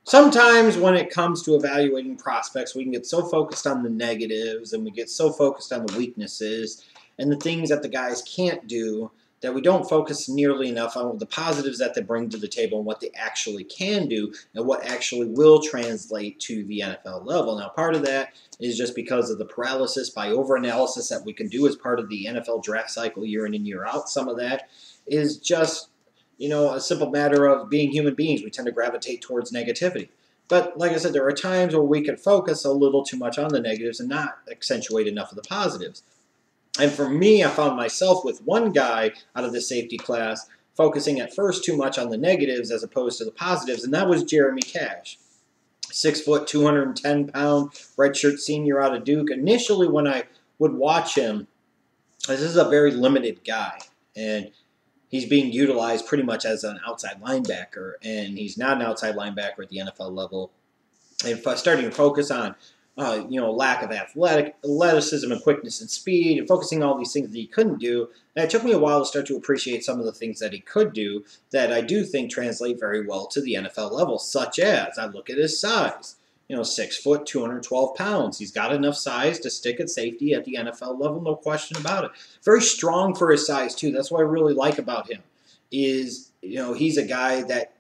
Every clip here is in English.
Sometimes when it comes to evaluating prospects, we can get so focused on the negatives and we get so focused on the weaknesses and the things that the guys can't do that we don't focus nearly enough on the positives that they bring to the table and what they actually can do and what actually will translate to the NFL level. Now, part of that is just because of the paralysis by overanalysis that we can do as part of the NFL draft cycle year in and year out. Some of that is just a simple matter of being human beings. We tend to gravitate towards negativity. But like I said, there are times where we can focus a little too much on the negatives and not accentuate enough of the positives. And for me, I found myself with one guy out of the safety class focusing at first too much on the negatives as opposed to the positives, and that was Jeremy Cash. 6 foot, 210-pound, redshirt senior out of Duke. Initially, when I would watch him, this is a very limited guy, and he's being utilized pretty much as an outside linebacker, and he's not an outside linebacker at the NFL level. And starting to focus on, lack of athleticism and quickness and speed, and focusing on all these things that he couldn't do. And it took me a while to start to appreciate some of the things that he could do that I do think translate very well to the NFL level, such as I look at his size. 6 foot, 212 pounds. He's got enough size to stick at safety at the NFL level, no question about it. Very strong for his size, too. That's what I really like about him is, he's a guy that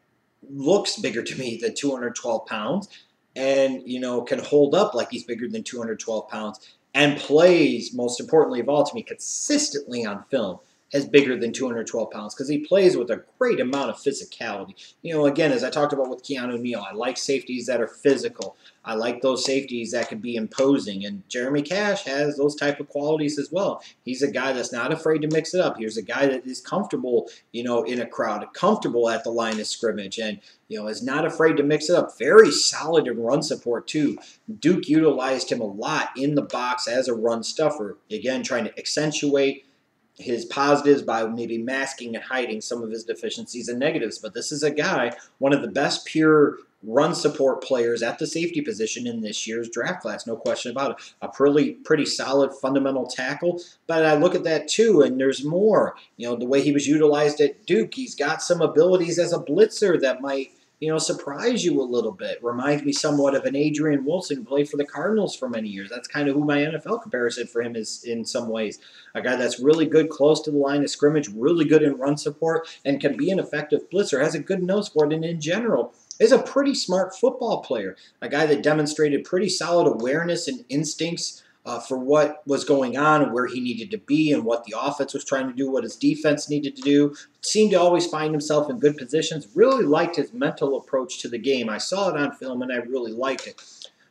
looks bigger to me than 212 pounds and, can hold up like he's bigger than 212 pounds and plays, most importantly of all to me, consistently on film as bigger than 212 pounds because he plays with a great amount of physicality. Again, as I talked about with Keanu Neal, I like safeties that are physical. I like those safeties that can be imposing, and Jeremy Cash has those type of qualities as well. He's a guy that's not afraid to mix it up. He's a guy that is comfortable, in a crowd, comfortable at the line of scrimmage, and, is not afraid to mix it up. Very solid in run support, too. Duke utilized him a lot in the box as a run stuffer, again, trying to accentuate his positives by maybe masking and hiding some of his deficiencies and negatives. But this is a guy, one of the best pure run support players at the safety position in this year's draft class, no question about it. A pretty solid fundamental tackle. But I look at that too, and there's more. The way he was utilized at Duke, he's got some abilities as a blitzer that might surprise you a little bit. Reminds me somewhat of an Adrian Wilson who played for the Cardinals for many years. That's kind of who my NFL comparison for him is in some ways. A guy that's really good close to the line of scrimmage, really good in run support, and can be an effective blitzer, has a good nose for it, and in general is a pretty smart football player. A guy that demonstrated pretty solid awareness and instincts for what was going on and where he needed to be and what the offense was trying to do, what his defense needed to do. Seemed to always find himself in good positions. Really liked his mental approach to the game. I saw it on film and I really liked it.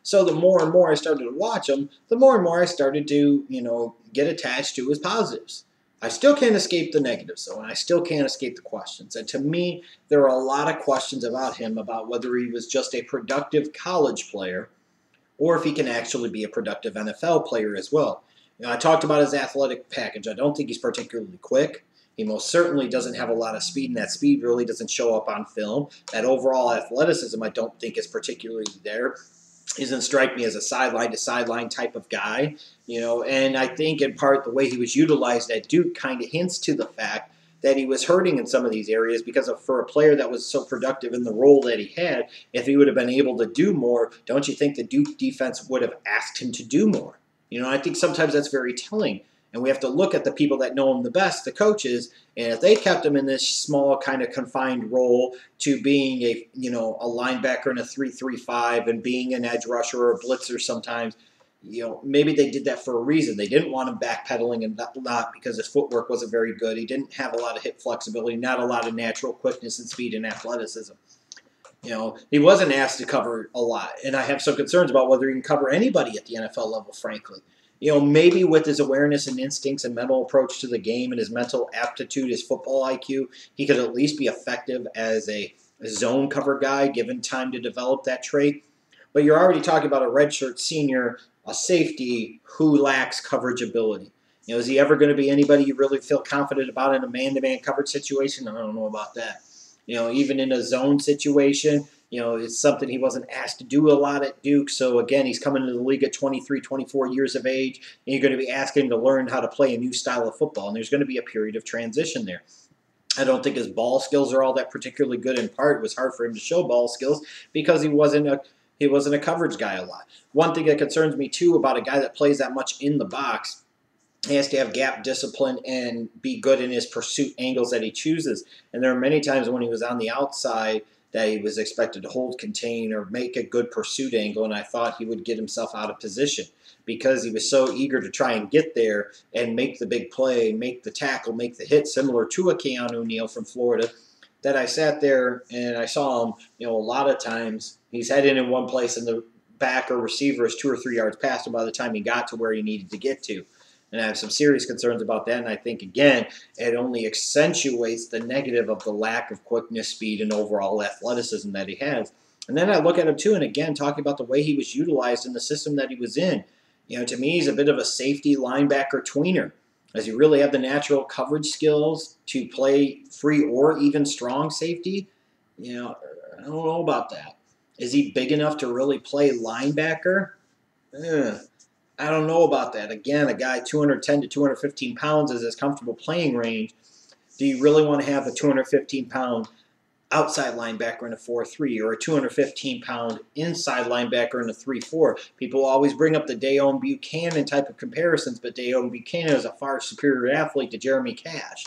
So the more and more I started to watch him, the more and more I started to, get attached to his positives. I still can't escape the negatives, though, and I still can't escape the questions. And to me, there are a lot of questions about him, about whether he was just a productive college player or if he can actually be a productive NFL player as well. I talked about his athletic package. I don't think he's particularly quick. He most certainly doesn't have a lot of speed, and that speed really doesn't show up on film. That overall athleticism I don't think is particularly there. He doesn't strike me as a sideline-to-sideline type of guy, and I think in part the way he was utilized at Duke kind of hints to the fact that he was hurting in some of these areas because for a player that was so productive in the role that he had, if he would have been able to do more, don't you think the Duke defense would have asked him to do more? I think sometimes that's very telling. And we have to look at the people that know him the best, the coaches, and if they kept him in this small kind of confined role to being a linebacker in a 3-3-5 and being an edge rusher or a blitzer sometimes, maybe they did that for a reason. They didn't want him backpedaling and not because his footwork wasn't very good. He didn't have a lot of hip flexibility, not a lot of natural quickness and speed and athleticism. He wasn't asked to cover a lot, and I have some concerns about whether he can cover anybody at the NFL level, frankly. Maybe with his awareness and instincts and mental approach to the game and his mental aptitude, his football IQ, he could at least be effective as a zone cover guy given time to develop that trait. But you're already talking about a redshirt senior, a safety who lacks coverage ability. Is he ever going to be anybody you really feel confident about in a man-to-man coverage situation? I don't know about that. Even in a zone situation, it's something he wasn't asked to do a lot at Duke. So, again, he's coming into the league at 23, 24 years of age, and you're going to be asking him to learn how to play a new style of football, and there's going to be a period of transition there. I don't think his ball skills are all that particularly good. In part, it was hard for him to show ball skills because he wasn't a coverage guy a lot. One thing that concerns me too about a guy that plays that much in the box, he has to have gap discipline and be good in his pursuit angles that he chooses. And there are many times when he was on the outside that he was expected to hold, contain, or make a good pursuit angle, and I thought he would get himself out of position because he was so eager to try and get there and make the big play, make the tackle, make the hit, similar to a Keanu Neal from Florida, that I sat there and I saw him, a lot of times he's heading in one place and the back or receiver is 2 or 3 yards past him by the time he got to where he needed to get to. And I have some serious concerns about that. And I think, again, it only accentuates the negative of the lack of quickness, speed, and overall athleticism that he has. And then I look at him, too, and again, talking about the way he was utilized in the system that he was in. To me, he's a bit of a safety linebacker tweener. Does he really have the natural coverage skills to play free or even strong safety? I don't know about that. Is he big enough to really play linebacker? I don't know about that. Again, a guy 210 to 215 pounds is his comfortable playing range. Do you really want to have a 215-pound outside linebacker in a 4-3 or a 215-pound inside linebacker in a 3-4? People always bring up the Deone Bucannon type of comparisons, but Deone Bucannon is a far superior athlete to Jeremy Cash.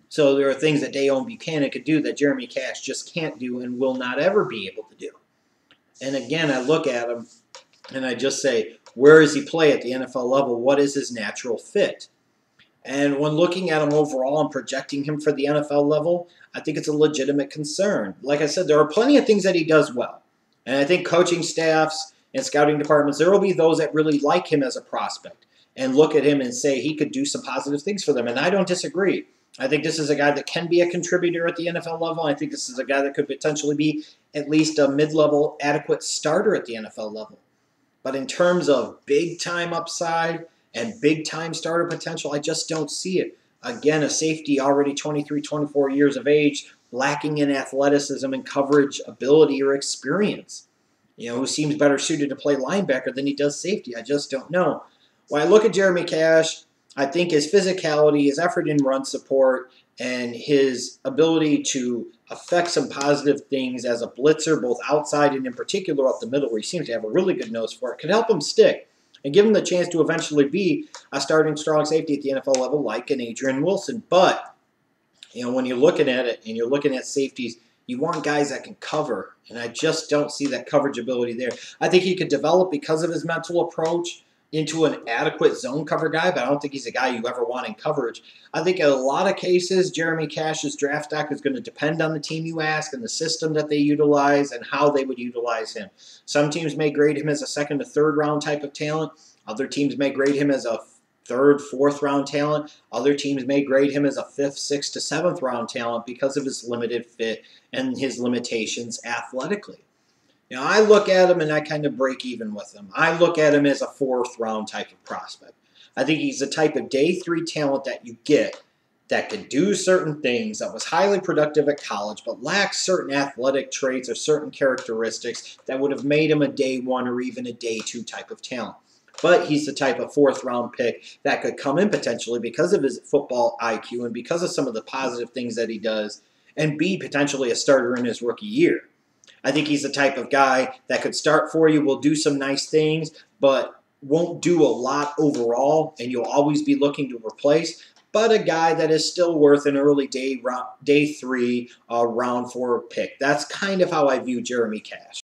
So there are things that Deone Bucannon could do that Jeremy Cash just can't do and will not ever be able to do. And again, I look at him and I just say, where does he play at the NFL level? What is his natural fit? And when looking at him overall and projecting him for the NFL level, I think it's a legitimate concern. Like I said, there are plenty of things that he does well. And I think coaching staffs and scouting departments, there will be those that really like him as a prospect and look at him and say he could do some positive things for them. And I don't disagree. I think this is a guy that can be a contributor at the NFL level. I think this is a guy that could potentially be at least a mid-level adequate starter at the NFL level. But in terms of big-time upside and big-time starter potential, I just don't see it. Again, a safety already 23, 24 years of age, lacking in athleticism and coverage ability or experience. Who seems better suited to play linebacker than he does safety. I just don't know. When I look at Jeremy Cash, I think his physicality, his effort in run support, and his ability to affect some positive things as a blitzer, both outside and in particular up the middle, where he seems to have a really good nose for it, could help him stick and give him the chance to eventually be a starting strong safety at the NFL level like an Adrian Wilson. But, when you're looking at it and you're looking at safeties, you want guys that can cover, and I just don't see that coverage ability there. I think he could develop because of his mental approach into an adequate zone cover guy, but I don't think he's a guy you ever want in coverage. I think in a lot of cases, Jeremy Cash's draft stock is going to depend on the team you ask and the system that they utilize and how they would utilize him. Some teams may grade him as a second to third round type of talent. Other teams may grade him as a third, fourth round talent. Other teams may grade him as a fifth, sixth to seventh round talent because of his limited fit and his limitations athletically. I look at him and I kind of break even with him. I look at him as a fourth-round type of prospect. I think he's the type of day 3 talent that you get that could do certain things, that was highly productive at college, but lacks certain athletic traits or certain characteristics that would have made him a day 1 or even a day 2 type of talent. But he's the type of fourth-round pick that could come in potentially because of his football IQ and because of some of the positive things that he does and be potentially a starter in his rookie year. I think he's the type of guy that could start for you, will do some nice things, but won't do a lot overall, and you'll always be looking to replace. But a guy that is still worth an early day 3, round 4 pick. That's kind of how I view Jeremy Cash.